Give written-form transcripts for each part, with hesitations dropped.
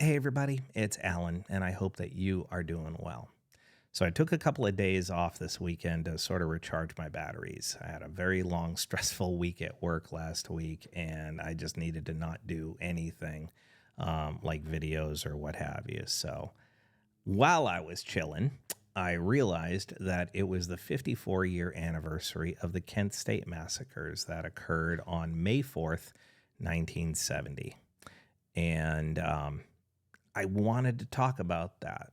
Hey everybody, it's Alan, and I hope that you are doing well. So I took a couple of days off this weekend to sort of recharge my batteries. I had a very long, stressful week at work last week, and I just needed to not do anything like videos or what have you. So while I was chilling, I realized that it was the 54-year anniversary of the Kent State massacres that occurred on May 4th, 1970. And I wanted to talk about that.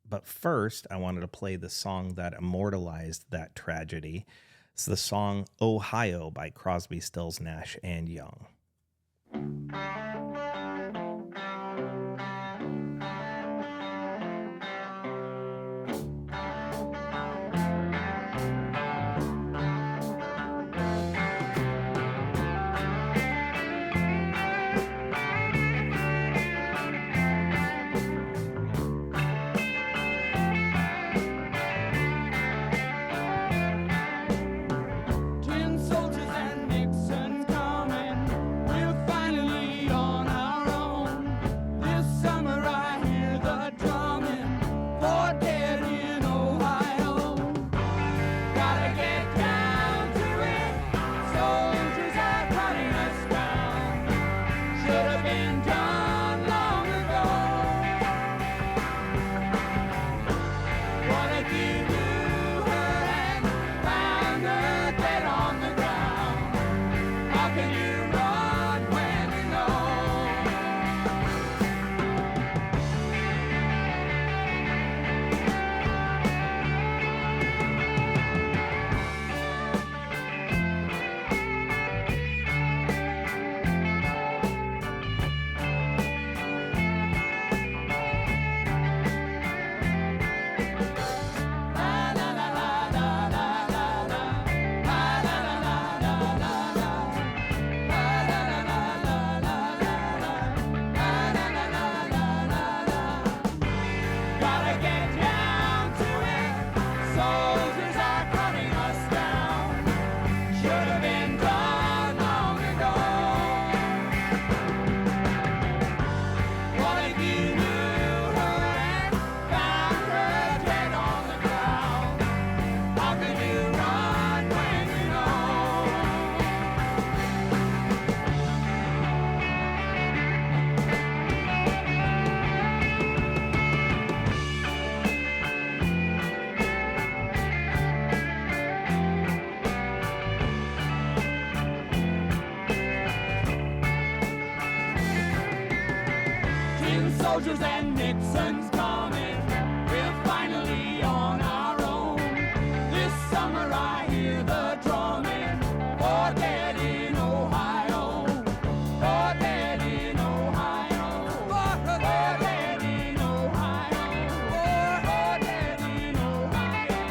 But first, I wanted to play the song that immortalized that tragedy. It's the song Ohio by Crosby, Stills, Nash and Young. Soldiers and Nixon's coming, we're finally on our own. This summer I hear the drumming, for dead in Ohio, for dead in Ohio, for dead in Ohio, for dead in Ohio,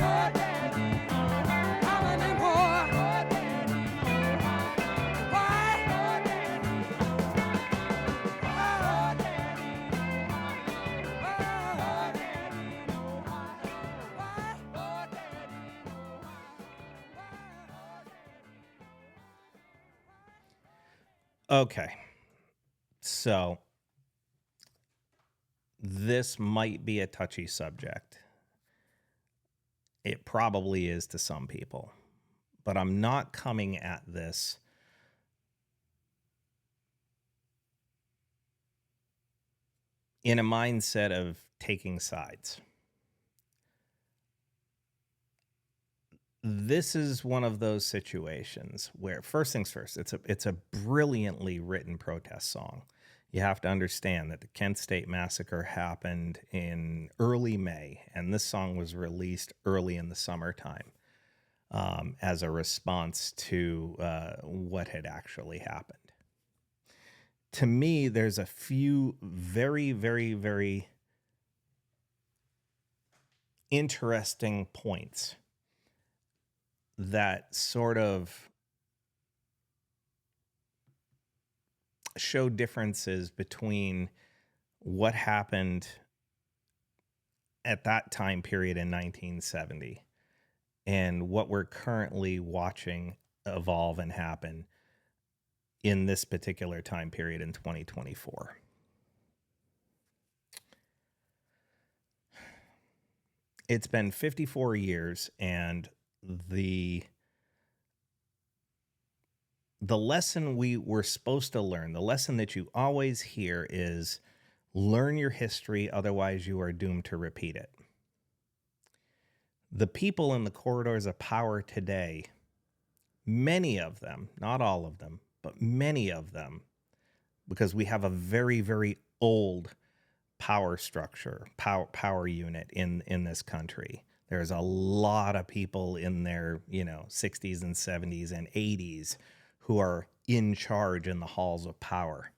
for dead in Ohio, how many more? For dead in Ohio, why? For dead in Okay, so this might be a touchy subject. It probably is to some people, but I'm not coming at this in a mindset of taking sides. This is one of those situations where, first things first, it's a brilliantly written protest song. You have to understand that the Kent State massacre happened in early May, and this song was released early in the summertime as a response to what had actually happened. To me, there's a few very, very, very interesting points that sort of show differences between what happened at that time period in 1970 and what we're currently watching evolve and happen in this particular time period in 2024. It's been 54 years, and the lesson we were supposed to learn, the lesson that you always hear is learn your history, otherwise you are doomed to repeat it. The people in the corridors of power today, many of them, not all of them, but many of them, because we have a very, very old power structure, power unit in this country. There's a lot of people in their, 60s and 70s and 80s who are in charge in the halls of power.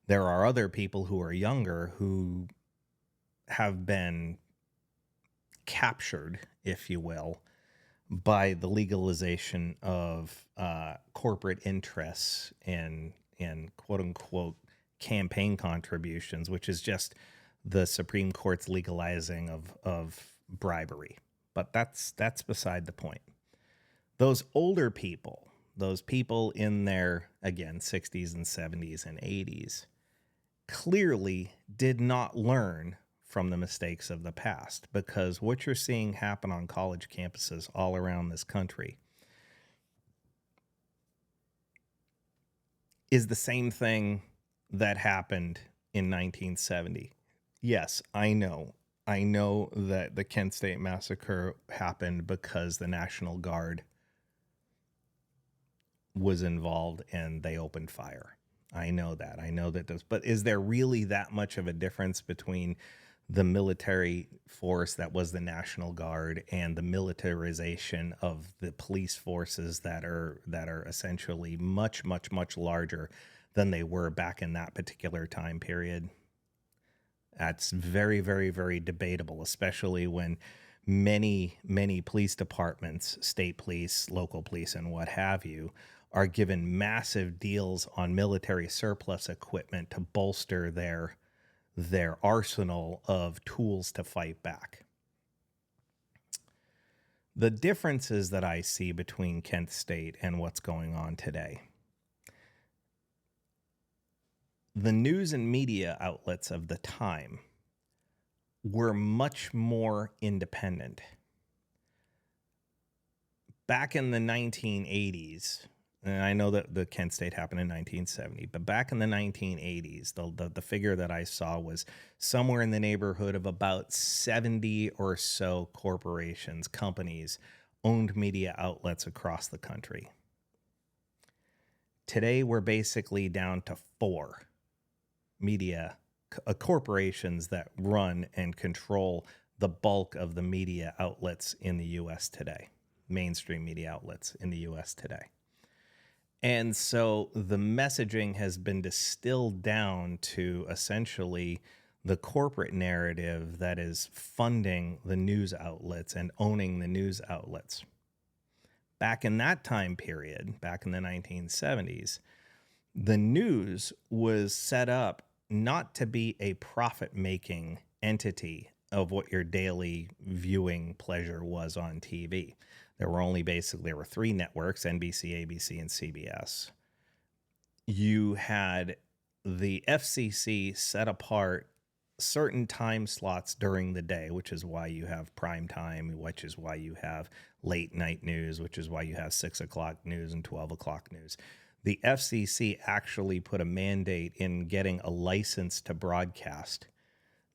There are other people who are younger who have been captured, if you will, by the legalization of corporate interests and quote unquote campaign contributions, which is just the Supreme Court's legalizing of bribery. But that's beside the point. Those older people, those people in their, again, 60s and 70s and 80s, clearly did not learn from the mistakes of the past, because what you're seeing happen on college campuses all around this country is the same thing that happened in 1970. Yes, I know that the Kent State massacre happened because the National Guard was involved and they opened fire. I know that does, but is there really that much of a difference between the military force that was the National Guard and the militarization of the police forces that are essentially much, much, much larger than they were back in that particular time period? That's very, very, very debatable, especially when many, many police departments, state police, local police, and what have you, are given massive deals on military surplus equipment to bolster their arsenal of tools to fight back. The differences that I see between Kent State and what's going on today. The news and media outlets of the time were much more independent. Back in the 1980s, and I know that the Kent State happened in 1970, but back in the 1980s, the figure that I saw was somewhere in the neighborhood of about 70 or so corporations, companies, owned media outlets across the country. Today, we're basically down to 4 media corporations that run and control the bulk of the media outlets in the U.S. today, mainstream media outlets in the U.S. today. And so the messaging has been distilled down to essentially the corporate narrative that is funding the news outlets and owning the news outlets. Back in that time period, back in the 1970s, the news was set up not to be a profit-making entity of what your daily viewing pleasure was on TV. There were 3 networks, NBC, ABC, and CBS. You had the FCC set apart certain time slots during the day, which is why you have prime time, which is why you have late night news, which is why you have 6 o'clock news and 12 o'clock news. The FCC actually put a mandate in getting a license to broadcast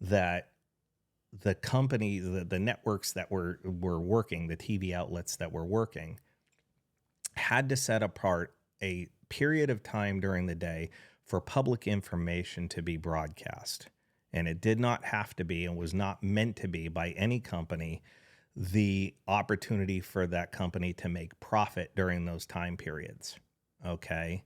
that the companies, the networks that were working, the TV outlets that were working, had to set apart a period of time during the day for public information to be broadcast. And it did not have to be, and was not meant to be by any company, the opportunity for that company to make profit during those time periods. Okay?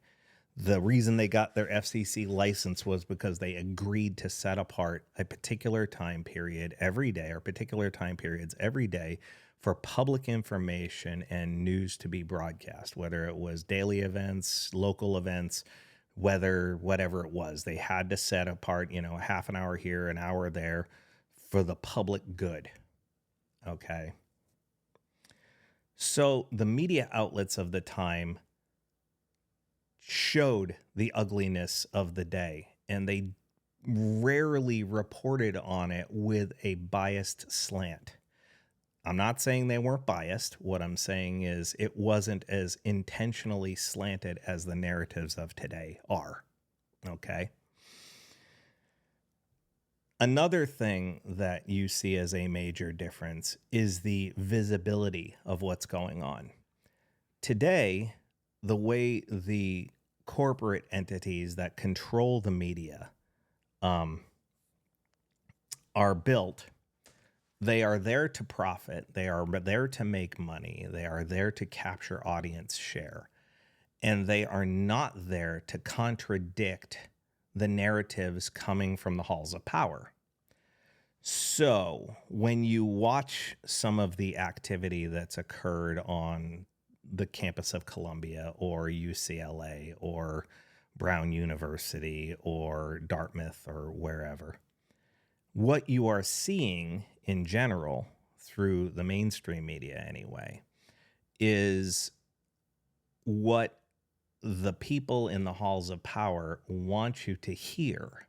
The reason they got their FCC license was because they agreed to set apart a particular time period every day, or particular time periods every day, for public information and news to be broadcast, whether it was daily events, local events, weather, whatever it was. They had to set apart, a half an hour here, an hour there, for the public good. Okay? So the media outlets of the time showed the ugliness of the day, and they rarely reported on it with a biased slant. I'm not saying they weren't biased. What I'm saying is it wasn't as intentionally slanted as the narratives of today are. Okay. Another thing that you see as a major difference is the visibility of what's going on. Today, the way the corporate entities that control the media are built, they are there to profit. They are there to make money. They are there to capture audience share. And they are not there to contradict the narratives coming from the halls of power. So when you watch some of the activity that's occurred on the campus of Columbia or UCLA or Brown University or Dartmouth or wherever, what you are seeing in general through the mainstream media anyway is what the people in the halls of power want you to hear.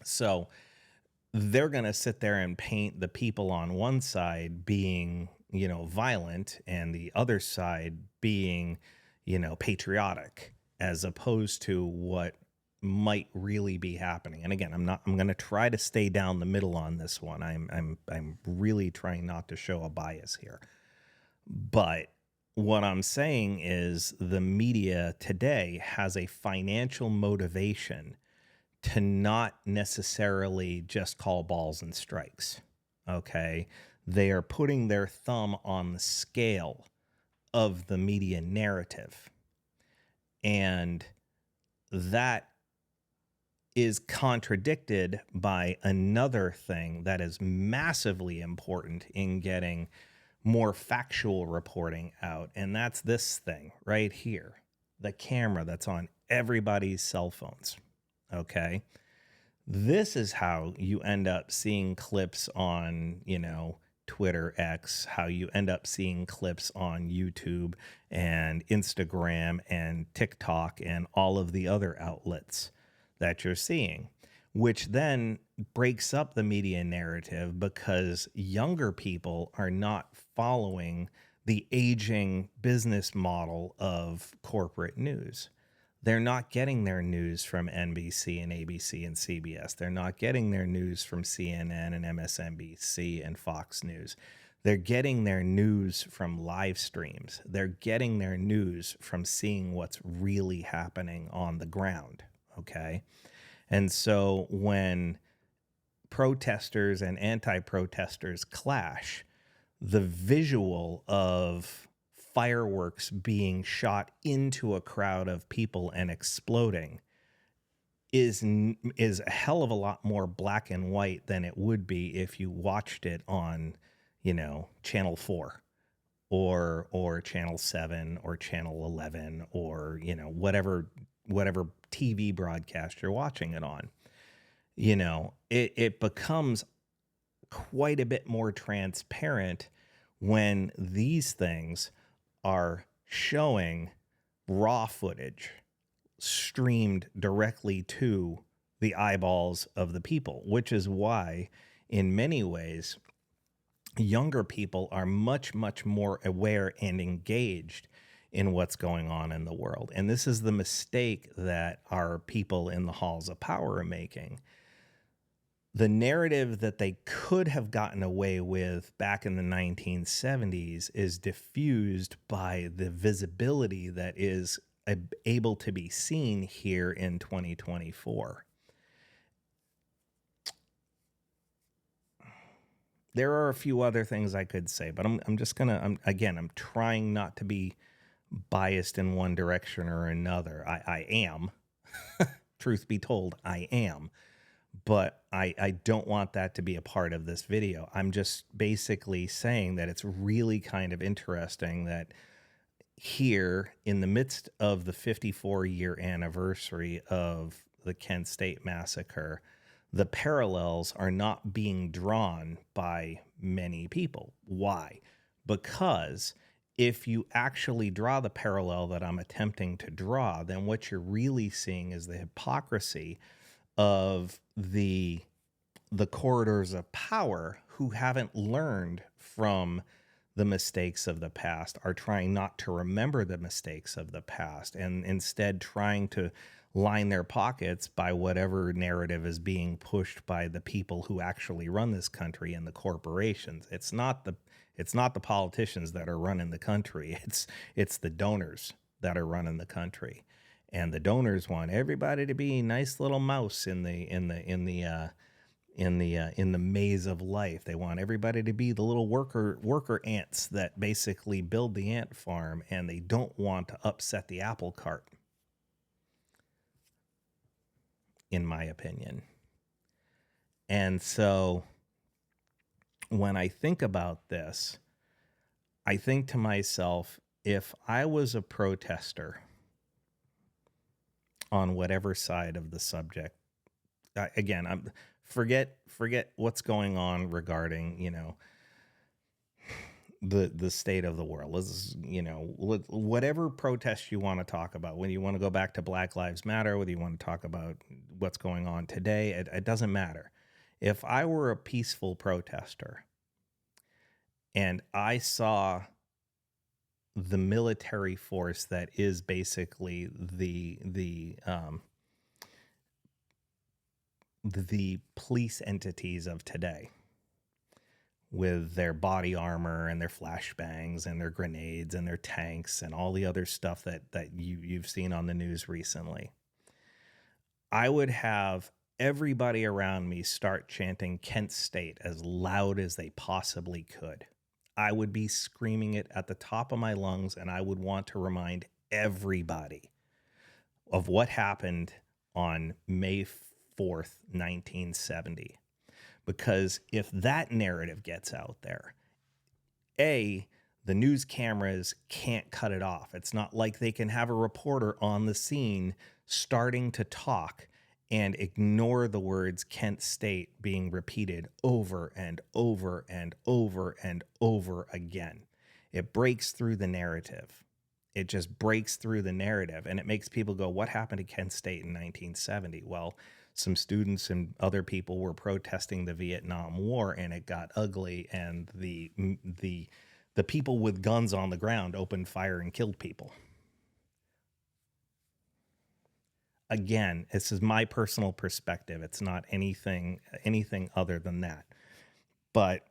So they're going to sit there and paint the people on one side being, violent and the other side being, patriotic, as opposed to what might really be happening. And again, I'm going to try to stay down the middle on this one. I'm really trying not to show a bias here. But what I'm saying is the media today has a financial motivation to not necessarily just call balls and strikes. Okay. They are putting their thumb on the scale of the media narrative. And that is contradicted by another thing that is massively important in getting more factual reporting out. And that's this thing right here, the camera that's on everybody's cell phones. Okay. This is how you end up seeing clips on, Twitter X, how you end up seeing clips on YouTube and Instagram and TikTok and all of the other outlets that you're seeing, which then breaks up the media narrative because younger people are not following the aging business model of corporate news. They're not getting their news from NBC and ABC and CBS. They're not getting their news from CNN and MSNBC and Fox News. They're getting their news from live streams. They're getting their news from seeing what's really happening on the ground, okay? And so when protesters and anti-protesters clash, the visual of fireworks being shot into a crowd of people and exploding is a hell of a lot more black and white than it would be if you watched it on, Channel 4 or Channel 7 or Channel 11 or, whatever TV broadcast you're watching it on. It becomes quite a bit more transparent when these things are showing raw footage streamed directly to the eyeballs of the people, which is why, in many ways, younger people are much, much more aware and engaged in what's going on in the world. And this is the mistake that our people in the halls of power are making. The narrative that they could have gotten away with back in the 1970s is diffused by the visibility that is able to be seen here in 2024. There are a few other things I could say, but I'm trying not to be biased in one direction or another. I am, truth be told, I am. But I don't want that to be a part of this video. I'm just basically saying that it's really kind of interesting that here in the midst of the 54-year anniversary of the Kent State massacre, the parallels are not being drawn by many people. Why? Because if you actually draw the parallel that I'm attempting to draw, then what you're really seeing is the hypocrisy of the corridors of power who haven't learned from the mistakes of the past, are trying not to remember the mistakes of the past, and instead trying to line their pockets by whatever narrative is being pushed by the people who actually run this country and the corporations. It's not the politicians that are running the country. It's the donors that are running the country. And the donors want everybody to be a nice little mouse in the maze of life. They want everybody to be the little worker ants that basically build the ant farm, and they don't want to upset the apple cart, in my opinion. And so when I think about this, I think to myself, if I was a protester on whatever side of the subject, again, forget what's going on regarding, the state of the world. Let's, whatever protest you want to talk about, when you want to go back to Black Lives Matter, whether you want to talk about what's going on today, it doesn't matter. If I were a peaceful protester and I saw the military force that is basically the police entities of today, with their body armor and their flashbangs and their grenades and their tanks and all the other stuff that you've seen on the news recently, I would have everybody around me start chanting Kent State as loud as they possibly could. I would be screaming it at the top of my lungs, and I would want to remind everybody of what happened on May 4th, 1970. Because if that narrative gets out there, the news cameras can't cut it off. It's not like they can have a reporter on the scene starting to talk and ignore the words Kent State being repeated over and over and over and over again. It breaks through the narrative. It just breaks through the narrative, and it makes people go, what happened to Kent State in 1970? Well, some students and other people were protesting the Vietnam War, and it got ugly, and the people with guns on the ground opened fire and killed people. Again, this is my personal perspective. It's not anything other than that. But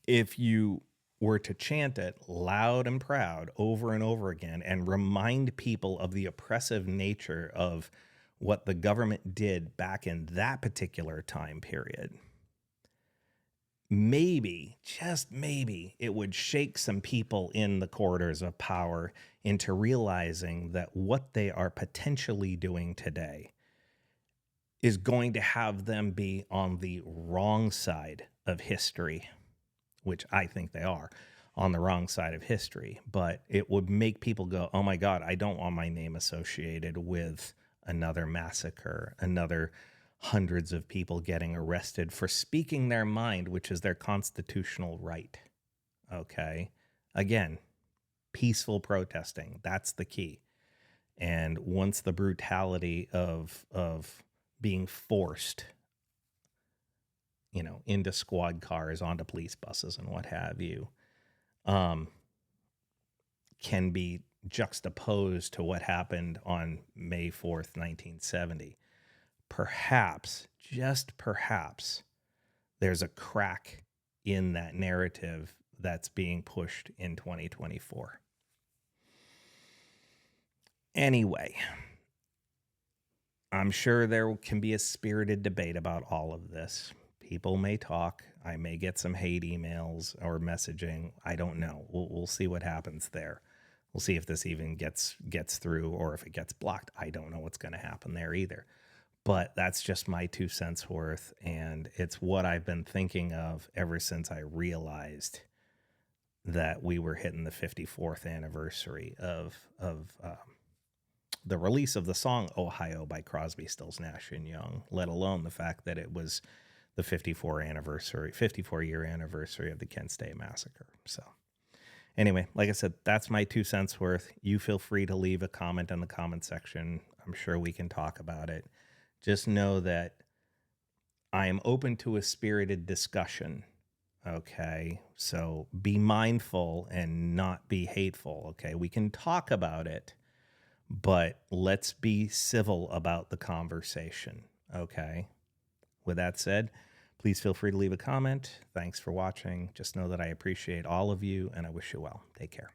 if you were to chant it loud and proud over and over again and remind people of the oppressive nature of what the government did back in that particular time period, maybe, just maybe, it would shake some people in the corridors of power into realizing that what they are potentially doing today is going to have them be on the wrong side of history, which I think they are on the wrong side of history. But it would make people go, oh my God, I don't want my name associated with another massacre, another hundreds of people getting arrested for speaking their mind, which is their constitutional right. Okay? Again, peaceful protesting, that's the key. And once the brutality of being forced, into squad cars, onto police buses and what have you, can be juxtaposed to what happened on May 4th, 1970, perhaps, just perhaps, there's a crack in that narrative that's being pushed in 2024. Anyway, I'm sure there can be a spirited debate about all of this. People may talk. I may get some hate emails or messaging. I don't know. We'll see what happens there. We'll see if this even gets through or if it gets blocked. I don't know what's going to happen there either. But that's just my 2 cents worth, and it's what I've been thinking of ever since I realized that we were hitting the 54th anniversary of the release of the song Ohio by Crosby, Stills, Nash Young, let alone the fact that it was the 54-year anniversary of the Kent State Massacre. So anyway, like I said, that's my 2 cents worth. You feel free to leave a comment in the comment section. I'm sure we can talk about it. Just know that I am open to a spirited discussion. Okay. So be mindful and not be hateful. Okay. We can talk about it, but let's be civil about the conversation. Okay. With that said, please feel free to leave a comment. Thanks for watching. Just know that I appreciate all of you and I wish you well. Take care.